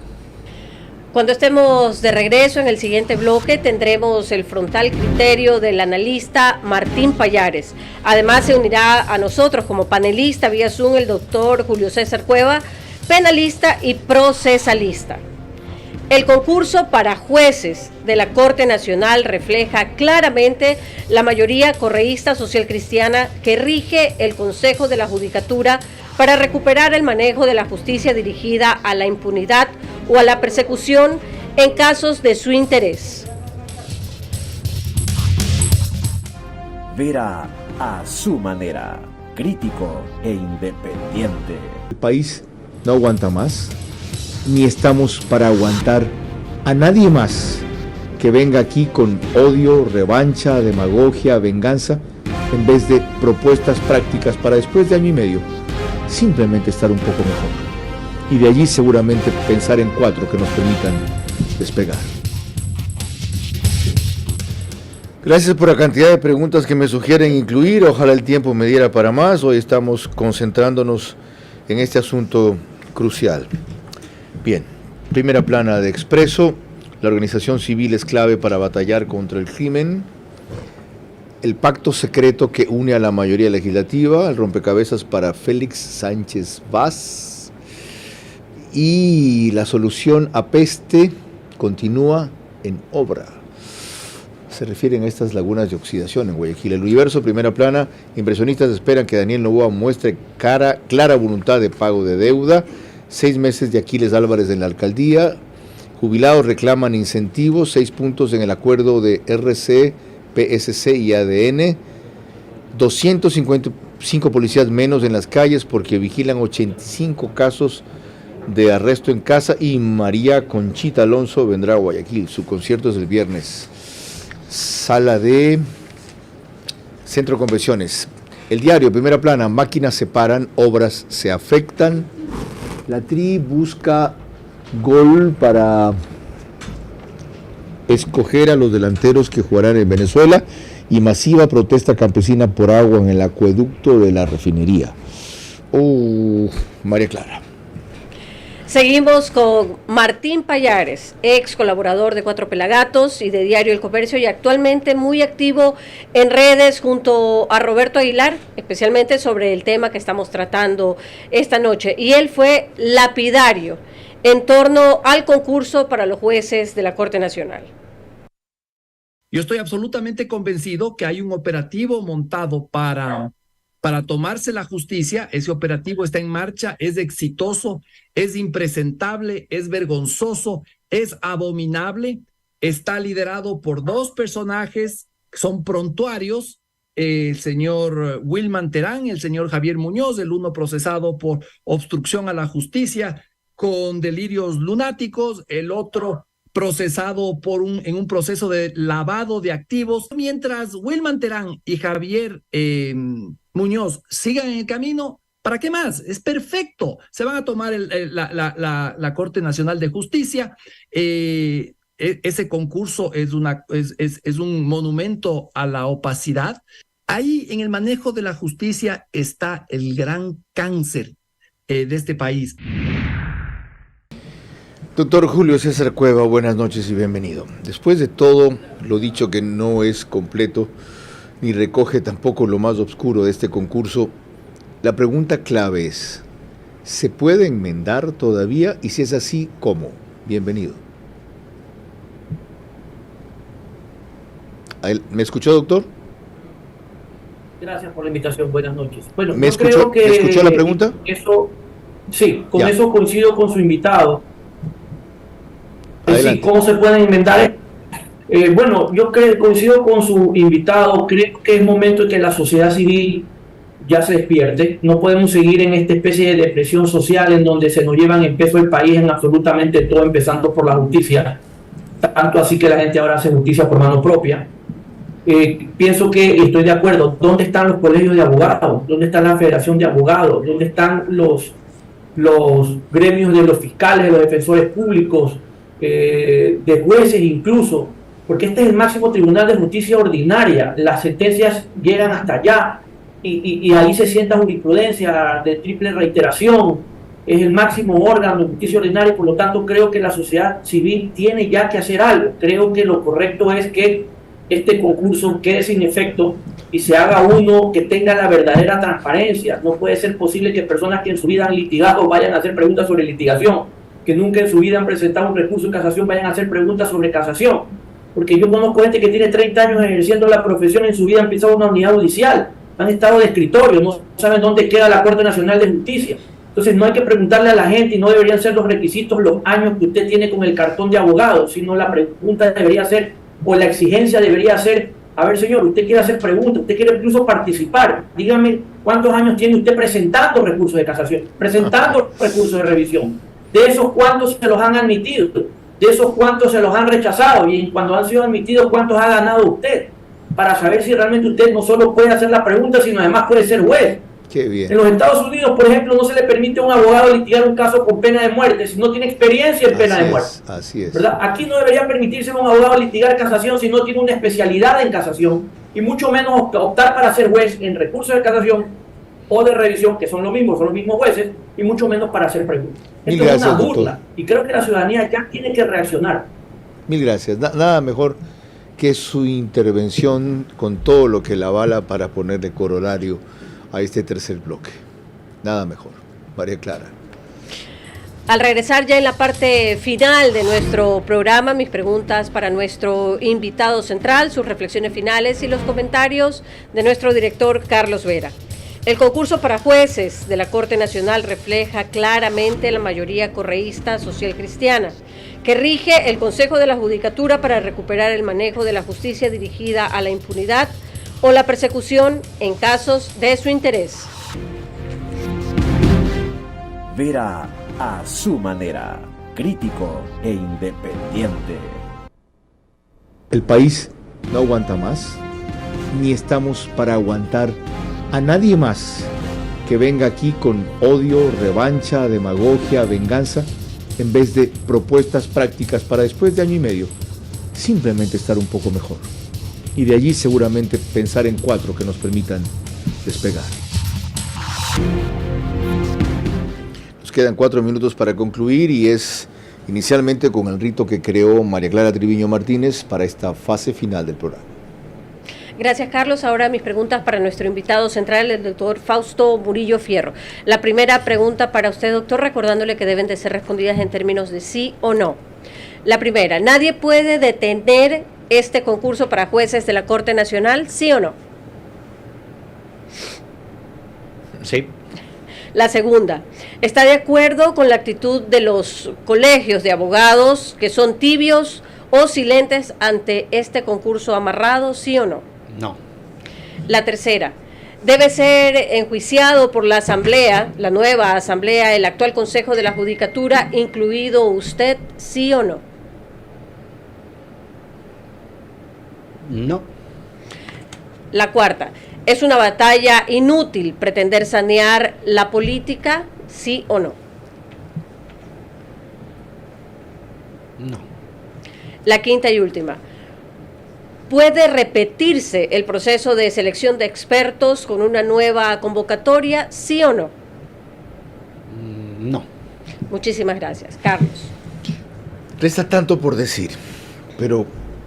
Cuando estemos de regreso en el siguiente bloque tendremos el frontal criterio del analista Martín Pallares. Además se unirá a nosotros como panelista vía Zoom el doctor Julio César Cueva, penalista y procesalista. El concurso para jueces de la Corte Nacional refleja claramente la mayoría correísta social cristiana que rige el Consejo de la Judicatura para recuperar el manejo de la justicia dirigida a la impunidad o a la persecución en casos de su interés. Vera a su manera, crítico e independiente. El país no aguanta más, ni estamos para aguantar a nadie más que venga aquí con odio, revancha, demagogia, venganza, en vez de propuestas prácticas para después de año y medio simplemente estar un poco mejor. Y de allí seguramente pensar en 4 que nos permitan despegar. Gracias por la cantidad de preguntas que me sugieren incluir. Ojalá el tiempo me diera para más. Hoy estamos concentrándonos en este asunto crucial. Bien, primera plana de Expreso. La organización civil es clave para batallar contra el crimen. El pacto secreto que une a la mayoría legislativa, el rompecabezas para Félix Sánchez Vaz. Y la solución a peste continúa en obra. Se refieren a estas lagunas de oxidación en Guayaquil. El Universo, primera plana, inversionistas esperan que Daniel Noboa muestre clara voluntad de pago de deuda. 6 meses de Aquiles Álvarez en la alcaldía. Jubilados reclaman incentivos, 6 puntos en el acuerdo de RC, PSC y ADN. 255 policías menos en las calles porque vigilan 85 casos de arresto en casa. Y María Conchita Alonso vendrá a Guayaquil. Su concierto es el viernes. Sala de Centro de Convenciones. El Diario, primera plana, máquinas se paran, obras se afectan. La TRI busca gol para escoger a los delanteros que jugarán en Venezuela y masiva protesta campesina por agua en el acueducto de la refinería. María Clara. Seguimos con Martín Payares, ex colaborador de Cuatro Pelagatos y de Diario El Comercio y actualmente muy activo en redes junto a Roberto Aguilar, especialmente sobre el tema que estamos tratando esta noche. Y él fue lapidario en torno al concurso para los jueces de la Corte Nacional. Yo estoy absolutamente convencido que hay un operativo montado para tomarse la justicia. Ese operativo está en marcha, es exitoso, es impresentable, es vergonzoso, es abominable. Está liderado por dos personajes que son prontuarios, el señor Wilman Terán y el señor Javier Muñoz, el uno procesado por obstrucción a la justicia con delirios lunáticos, el otro procesado en un proceso de lavado de activos. Mientras Wilman Terán y Javier Muñoz sigan en el camino, ¿para qué más? Es perfecto. Se van a tomar la Corte Nacional de Justicia. Ese concurso es un monumento a la opacidad. Ahí en el manejo de la justicia está el gran cáncer de este país. Doctor Julio César Cueva, buenas noches y bienvenido. Después de todo lo dicho, que no es completo ni recoge tampoco lo más oscuro de este concurso, la pregunta clave es, ¿se puede enmendar todavía? Y si es así, ¿cómo? Bienvenido. ¿Me escuchó, doctor? Gracias por la invitación, buenas noches. Bueno, ¿Me escuchó la pregunta? Sí, con eso coincido con su invitado. Sí, ¿cómo se pueden enmendar? Bueno, yo coincido con su invitado. Creo que es momento de que la sociedad civil ya se despierte. No podemos seguir en esta especie de depresión social en donde se nos llevan en peso el país en absolutamente todo, empezando por la justicia. Tanto así que la gente ahora hace justicia por mano propia. Pienso que estoy de acuerdo. ¿Dónde están los colegios de abogados? ¿Dónde está la Federación de Abogados? ¿Dónde están los gremios de los fiscales, de los defensores públicos? De jueces incluso, porque este es el máximo tribunal de justicia ordinaria. Las sentencias llegan hasta allá y ahí se sienta jurisprudencia de triple reiteración. Es el máximo órgano de justicia ordinaria y por lo tanto creo que la sociedad civil tiene ya que hacer algo. Creo que lo correcto es que este concurso quede sin efecto y se haga uno que tenga la verdadera transparencia. No puede ser posible que personas que en su vida han litigado vayan a hacer preguntas sobre litigación, que nunca en su vida han presentado un recurso de casación vayan a hacer preguntas sobre casación. Porque yo conozco gente que tiene 30 años ejerciendo la profesión, en su vida han pisado una unidad judicial, han estado de escritorio, no saben dónde queda la Corte Nacional de Justicia. Entonces no hay que preguntarle a la gente y no deberían ser los requisitos los años que usted tiene con el cartón de abogado, sino la pregunta debería ser, o la exigencia debería ser, a ver señor, usted quiere hacer preguntas, usted quiere incluso participar, dígame cuántos años tiene usted presentando recursos de casación, presentando recursos de revisión. De esos cuántos se los han admitido, de esos cuántos se los han rechazado y cuando han sido admitidos cuántos ha ganado usted, para saber si realmente usted no solo puede hacer la pregunta, sino además puede ser juez. Qué bien. En los Estados Unidos, por ejemplo, no se le permite a un abogado litigar un caso con pena de muerte si no tiene experiencia en pena de muerte. Así es. ¿Verdad? Aquí no debería permitirse a un abogado litigar casación si no tiene una especialidad en casación y mucho menos optar para ser juez en recursos de casación o de revisión, que son los mismos jueces, y mucho menos para hacer preguntas. Esto es una burla, doctor. Y creo que la ciudadanía ya tiene que reaccionar. Mil gracias. Nada mejor que su intervención con todo lo que la avala para ponerle corolario a este tercer bloque. Nada mejor. María Clara. Al regresar ya en la parte final de nuestro programa, mis preguntas para nuestro invitado central, sus reflexiones finales y los comentarios de nuestro director Carlos Vera. El concurso para jueces de la Corte Nacional refleja claramente la mayoría correísta social cristiana, que rige el Consejo de la Judicatura para recuperar el manejo de la justicia dirigida a la impunidad o la persecución en casos de su interés. Vera a su manera, crítico e independiente. El país no aguanta más, ni estamos para aguantar a nadie más que venga aquí con odio, revancha, demagogia, venganza, en vez de propuestas prácticas para después de año y medio, simplemente estar un poco mejor. Y de allí seguramente pensar en 4 que nos permitan despegar. Nos quedan 4 minutos para concluir y es inicialmente con el rito que creó María Clara Triviño Martínez para esta fase final del programa. Gracias, Carlos. Ahora mis preguntas para nuestro invitado central, el doctor Fausto Murillo Fierro. La primera pregunta para usted, doctor, recordándole que deben de ser respondidas en términos de sí o no. La primera, ¿nadie puede detener este concurso para jueces de la Corte Nacional, sí o no? Sí. La segunda, ¿está de acuerdo con la actitud de los colegios de abogados que son tibios o silentes ante este concurso amarrado, sí o no? No. La tercera, ¿debe ser enjuiciado por la Asamblea, la nueva Asamblea, el actual Consejo de la Judicatura, incluido usted, sí o no? No. La cuarta, ¿es una batalla inútil pretender sanear la política, sí o no? No. La quinta y última, ¿puede repetirse el proceso de selección de expertos con una nueva convocatoria, sí o no? No. Muchísimas gracias. Carlos. Resta tanto por decir, pero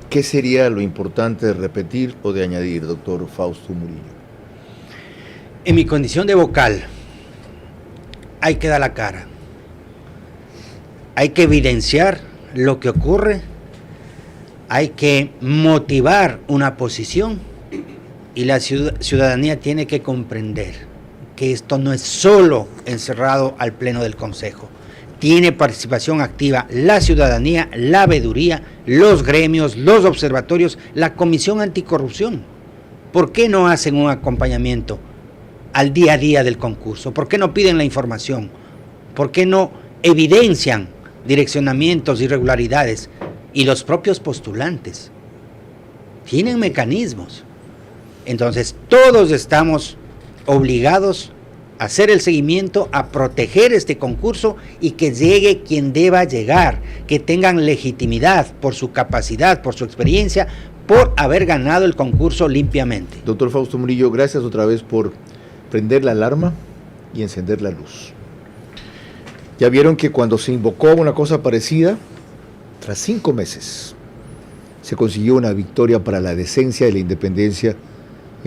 ¿qué sería lo importante de repetir o de añadir, doctor Fausto Murillo? En mi condición de vocal, hay que dar la cara. Hay que evidenciar lo que ocurre. Hay que motivar una posición y la ciudadanía tiene que comprender que esto no es solo encerrado al Pleno del Consejo. Tiene participación activa la ciudadanía, la veeduría, los gremios, los observatorios, la Comisión Anticorrupción. ¿Por qué no hacen un acompañamiento al día a día del concurso? ¿Por qué no piden la información? ¿Por qué no evidencian direccionamientos, irregularidades? Y los propios postulantes tienen mecanismos. Entonces, todos estamos obligados a hacer el seguimiento, a proteger este concurso y que llegue quien deba llegar, que tengan legitimidad por su capacidad, por su experiencia, por haber ganado el concurso limpiamente. Doctor Fausto Murillo, gracias otra vez por prender la alarma y encender la luz. Ya vieron que cuando se invocó una cosa parecida, tras 5 meses, se consiguió una victoria para la decencia y la independencia en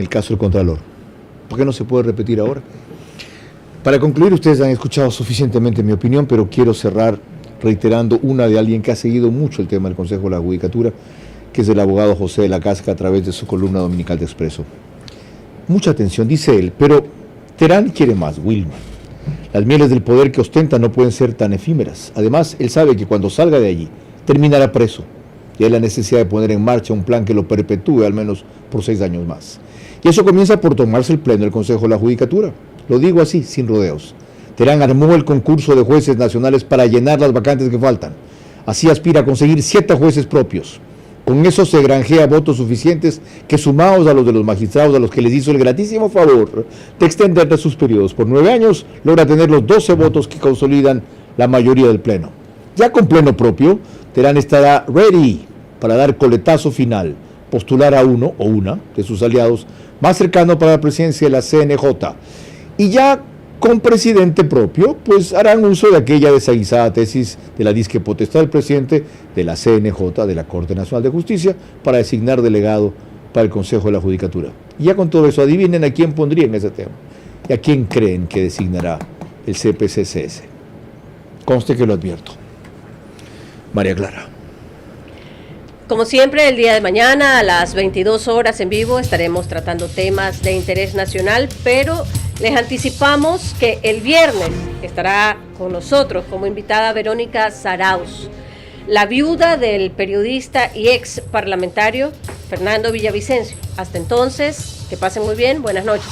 el caso del Contralor. ¿Por qué no se puede repetir ahora? Para concluir, ustedes han escuchado suficientemente mi opinión, pero quiero cerrar reiterando una de alguien que ha seguido mucho el tema del Consejo de la Judicatura, que es el abogado José de la Casca a través de su columna dominical de Expreso. Mucha atención, dice él, pero Terán quiere más, Wilma. Las mieles del poder que ostenta no pueden ser tan efímeras. Además, él sabe que cuando salga de allí, terminará preso y hay la necesidad de poner en marcha un plan que lo perpetúe al menos por 6 años más. Y eso comienza por tomarse el pleno del Consejo de la Judicatura. Lo digo así, sin rodeos. Terán armó el concurso de jueces nacionales para llenar las vacantes que faltan. Así aspira a conseguir 7 jueces propios. Con eso se granjea votos suficientes que, sumados a los de los magistrados a los que les hizo el gratísimo favor de extender sus periodos por 9 años, logra tener los 12 votos que consolidan la mayoría del pleno. Ya con pleno propio, Terán estará ready para dar coletazo final, postular a uno o una de sus aliados más cercano para la presidencia de la CNJ. Y ya con presidente propio, pues harán uso de aquella desaguisada tesis de la disque potestad del presidente de la CNJ, de la Corte Nacional de Justicia, para designar delegado para el Consejo de la Judicatura. Y ya con todo eso, adivinen a quién pondrían ese tema y a quién creen que designará el CPCCS. Conste que lo advierto. María Clara. Como siempre, el día de mañana a las 22 horas en vivo estaremos tratando temas de interés nacional, pero les anticipamos que el viernes estará con nosotros como invitada Verónica Zarauz, la viuda del periodista y ex parlamentario Fernando Villavicencio. Hasta entonces, que pasen muy bien, buenas noches.